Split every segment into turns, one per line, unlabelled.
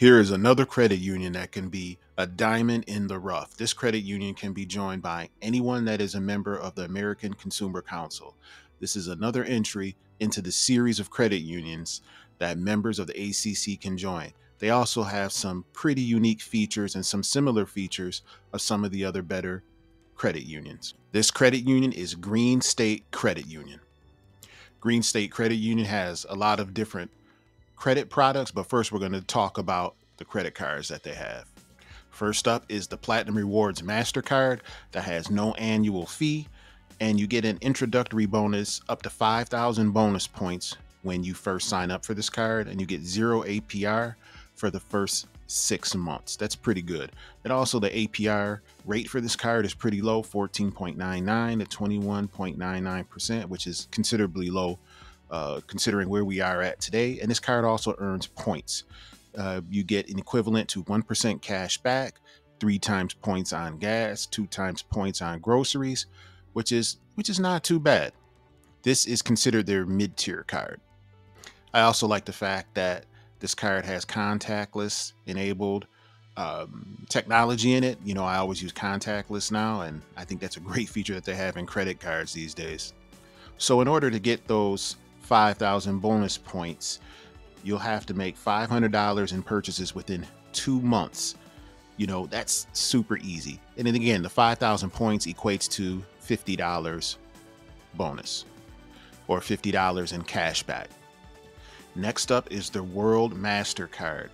Here is another credit union that can be a diamond in the rough. This credit union can be joined by anyone that is a member of the American Consumer Council. This is another entry into the series of credit unions that members of the ACC can join. They also have some pretty unique features and some similar features of some of the other better credit unions. This credit union is Green State Credit Union. Green State Credit Union has a lot of different credit products, but first we're going to talk about the credit cards that they have. First up is the Platinum Rewards MasterCard that has no annual fee, and you get an introductory bonus up to 5,000 bonus points when you first sign up for this card, and you get 0 APR for the first 6 months. That's pretty good. And also the APR rate for this card is pretty low, 14.99 to 21.99%, which is considerably low considering where we are at today. And this card also earns points. You get an equivalent to 1% cash back, 3 times points on gas, 2 times points on groceries, which is not too bad. This is considered their mid-tier card. I also like the fact that this card has contactless enabled technology in it. You know, I always use contactless now, and I think that's a great feature that they have in credit cards these days. So in order to get those 5,000 bonus points, you'll have to make $500 in purchases within 2 months. You know, that's super easy. And then again, the 5,000 points equates to $50 bonus or $50 in cash back. Next up is the World MasterCard.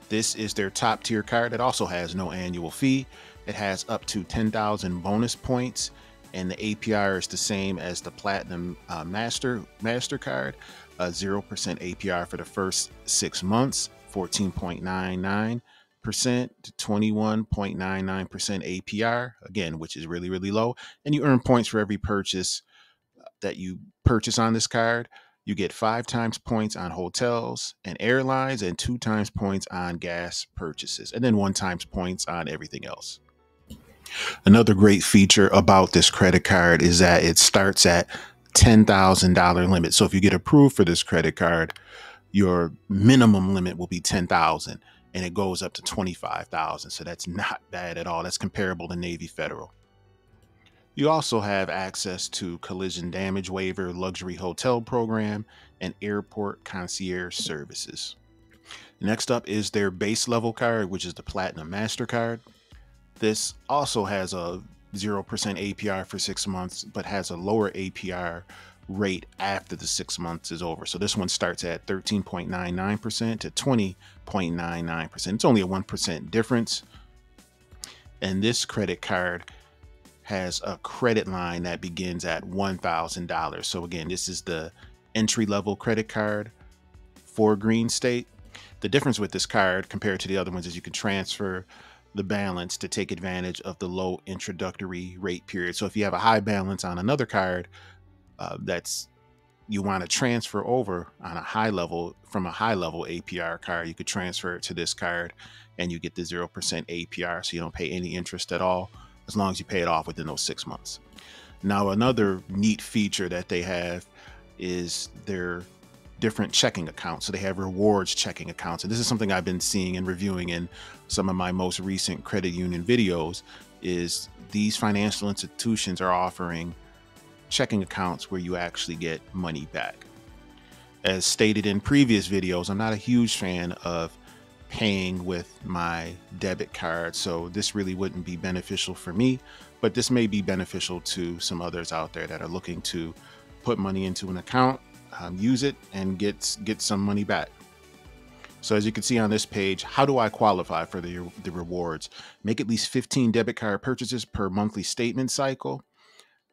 This is their top tier card. It also has no annual fee. It has up to 10,000 bonus points, and the APR is the same as the Platinum MasterCard, 0% APR for the first 6 months, 14.99% to 21.99% APR, again, which is really, really low. And you earn points for every purchase that you purchase on this card. You get 5 times points on hotels and airlines, and 2 times points on gas purchases, and then 1 times points on everything else. Another great feature about this credit card is that it starts at $10,000 limit. So if you get approved for this credit card, your minimum limit will be $10,000 and it goes up to $25,000. So that's not bad at all. That's comparable to Navy Federal. You also have access to collision damage waiver, luxury hotel program, and airport concierge services. Next up is their base level card, which is the Platinum MasterCard. This also has a 0% APR for 6 months, but has a lower APR rate after the 6 months is over. So this one starts at 13.99% to 20.99%. It's only a 1% difference. And this credit card has a credit line that begins at $1,000. So again, this is the entry-level credit card for Green State. The difference with this card compared to the other ones is you can transfer the balance to take advantage of the low introductory rate period. So if you have a high balance on another card that's you want to transfer over on a high level from a high level APR card, you could transfer it to this card and you get the 0% APR. So you don't pay any interest at all as long as you pay it off within those 6 months. Now, another neat feature that they have is their different checking accounts. So they have rewards checking accounts. And this is something I've been seeing and reviewing in some of my most recent credit union videos, is these financial institutions are offering checking accounts where you actually get money back. As stated in previous videos, I'm not a huge fan of paying with my debit card, so this really wouldn't be beneficial for me, but this may be beneficial to some others out there that are looking to put money into an account, use it, and get some money back. So as you can see on this page, how do I qualify for the rewards? Make at least 15 debit card purchases per monthly statement cycle.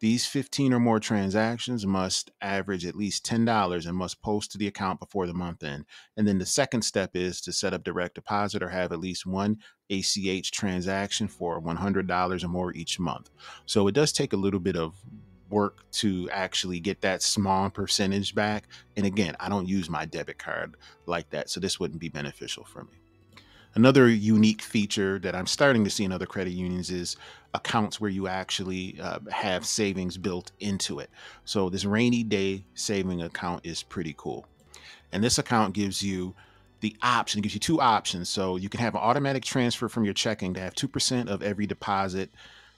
These 15 or more transactions must average at least $10 and must post to the account before the month end. And then the second step is to set up direct deposit or have at least 1 ACH transaction for $100 or more each month. So it does take a little bit of work to actually get that small percentage back. And again, I don't use my debit card like that, so this wouldn't be beneficial for me. Another unique feature that I'm starting to see in other credit unions is accounts where you actually have savings built into it. So this rainy day saving account is pretty cool. And this account gives you the option. It gives you two options. So you can have an automatic transfer from your checking to have 2% of every deposit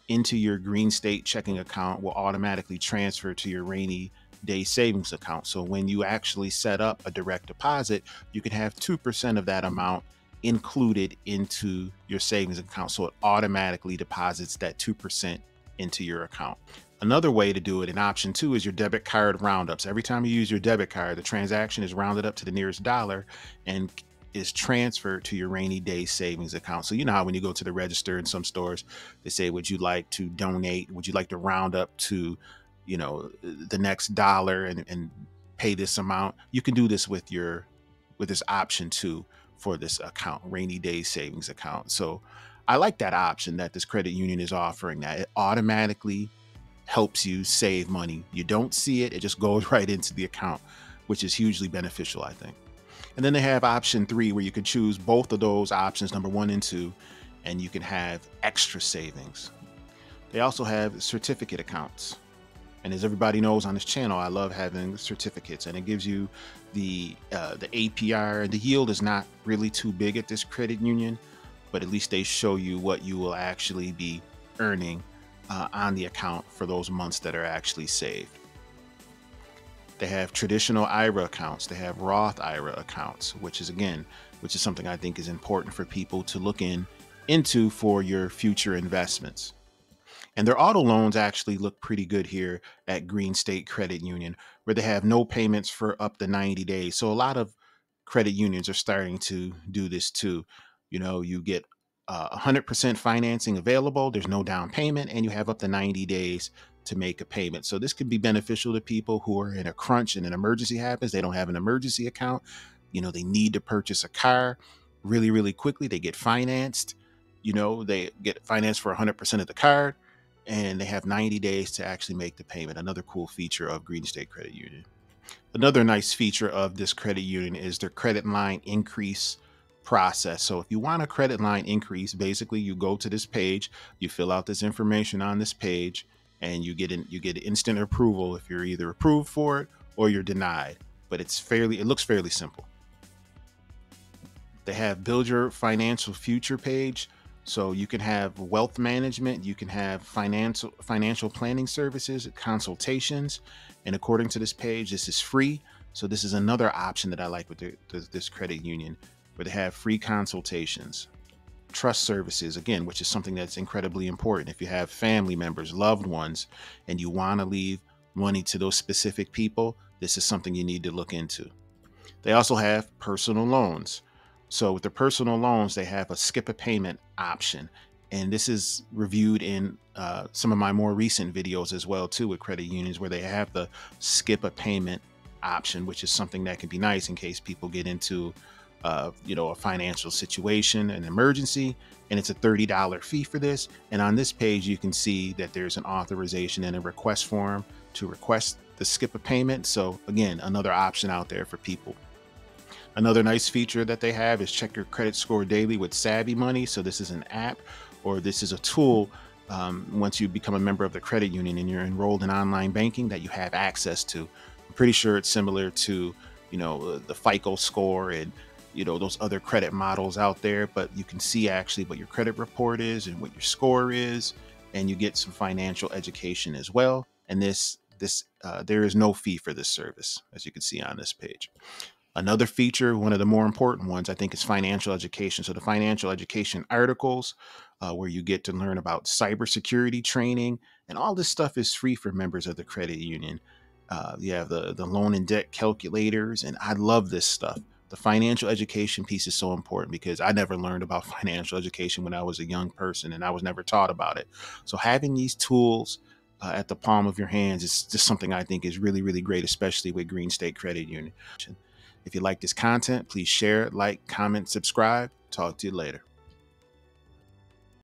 into your Green State checking account will automatically transfer to your rainy day savings account. So when you actually set up a direct deposit, you can have 2% of that amount included into your savings account. So it automatically deposits that 2% into your account. Another way to do it in option 2 is your debit card roundups. Every time you use your debit card, the transaction is rounded up to the nearest dollar and is transferred to your rainy day savings account. So you know how when you go to the register in some stores, they say, would you like to donate? Would you like to round up to, the next dollar and pay this amount? You can do this with this option 2 for this account, rainy day savings account. So I like that option that this credit union is offering, that it automatically helps you save money. You don't see it, it just goes right into the account, which is hugely beneficial, I think. And then they have option 3 where you can choose both of those options, number 1 and 2, and you can have extra savings. They also have certificate accounts. And as everybody knows on this channel, I love having certificates, and it gives you the APR. The yield is not really too big at this credit union, but at least they show you what you will actually be earning on the account for those months that are actually saved. They have traditional IRA accounts. They have Roth IRA accounts, which is something I think is important for people to look into for your future investments. And their auto loans actually look pretty good here at Green State Credit Union, where they have no payments for up to 90 days. So a lot of credit unions are starting to do this too. You get 100% financing available. There's no down payment, and you have up to 90 days to make a payment. So this could be beneficial to people who are in a crunch and an emergency happens. They don't have an emergency account. They need to purchase a car really, really quickly. They get financed. They get financed for 100% of the card, and they have 90 days to actually make the payment. Another cool feature of Green State Credit Union. Another nice feature of this credit union is their credit line increase process. So if you want a credit line increase, basically you go to this page, you fill out this information on this page, and you get instant approval if you're either approved for it or you're denied. But it looks fairly simple. They have build your financial future page. So you can have wealth management, you can have financial planning services, consultations. And according to this page, this is free. So this is another option that I like with this credit union, where they have free consultations. Trust services, again, which is something that's incredibly important. If you have family members, loved ones, and you want to leave money to those specific people, this is something you need to look into. They also have personal loans. So with the personal loans, they have a skip a payment option. And this is reviewed in some of my more recent videos as well, too, with credit unions, where they have the skip a payment option, which is something that can be nice in case people get into a financial situation, an emergency, and it's a $30 fee for this. And on this page, you can see that there's an authorization and a request form to request the skip a payment. So again, another option out there for people. Another nice feature that they have is check your credit score daily with Savvy Money. So this is an app, or this is a tool once you become a member of the credit union and you're enrolled in online banking that you have access to. I'm pretty sure it's similar to, the FICO score and, those other credit models out there, but you can see actually what your credit report is and what your score is, and you get some financial education as well. And there is no fee for this service, as you can see on this page. Another feature, one of the more important ones, I think, is financial education. So the financial education articles, where you get to learn about cybersecurity training, and all this stuff is free for members of the credit union. You have the loan and debt calculators, and I love this stuff. The financial education piece is so important because I never learned about financial education when I was a young person, and I was never taught about it. So having these tools at the palm of your hands is just something I think is really, really great, especially with Green State Credit Union. If you like this content, please share it, like, comment, subscribe. Talk to you later.